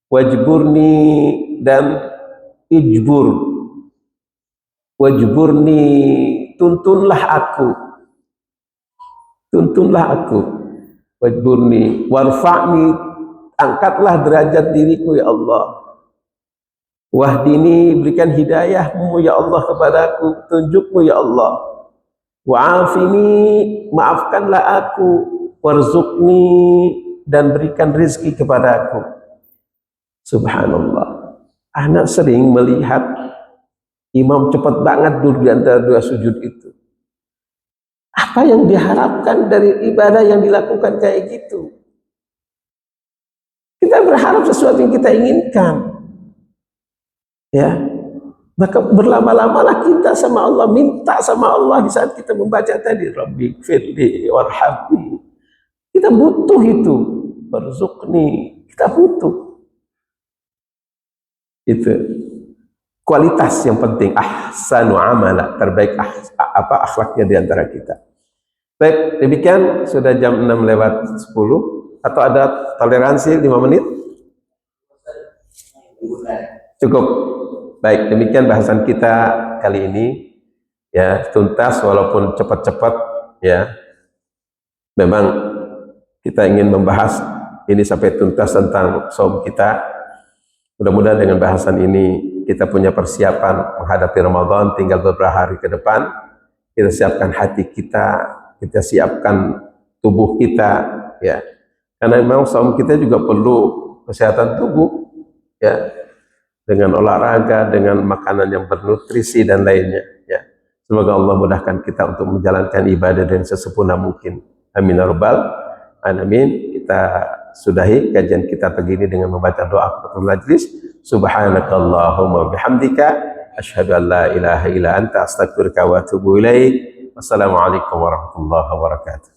Wajburni, dan ijbur. Wajburni, tuntunlah aku. Tuntunlah aku. Wajburni, warfa'ni, angkatlah derajat diriku ya Allah. Wahdini, berikan hidayahmu ya Allah kepadaku, tunjukmu ya Allah. Wa'afini, maafkanlah aku. Warzuqni, dan berikan rezeki kepadaku. Subhanallah. Anak sering melihat imam cepat banget duduk di antara dua sujud itu. Apa yang diharapkan dari ibadah yang dilakukan kayak gitu? Kita berharap sesuatu yang kita inginkan. Ya, maka berlama-lamalah kita sama Allah, minta sama Allah di saat kita membaca tadi, Rabbi firli warhamni. Kita butuh itu, warzuqni. Kita butuh itu. Kualitas yang penting, ahsanu amala, terbaik akhlaknya di antara kita. Baik, demikian sudah jam 6 lewat 10. Atau ada toleransi 5 menit? Cukup. Baik, demikian bahasan kita kali ini. Ya, tuntas walaupun cepat-cepat ya. Memang kita ingin membahas ini sampai tuntas tentang saum kita. Mudah-mudahan dengan bahasan ini kita punya persiapan menghadapi Ramadan, tinggal beberapa hari ke depan. Kita siapkan hati kita siapkan tubuh kita ya. Karena memang saum kita juga perlu kesehatan tubuh ya, dengan olahraga, dengan makanan yang bernutrisi dan lainnya ya. Semoga Allah mudahkan kita untuk menjalankan ibadah dengan sesempurna mungkin. Amin ya rabbal alamin. Kita sudahi kajian kita begini dengan membaca doa penutup majlis. Subhanakallahumma bihamdika asyhadu an la ilaha illa anta astaghfiruka wa atubu ilaik. Wassalamualaikum warahmatullahi wabarakatuh.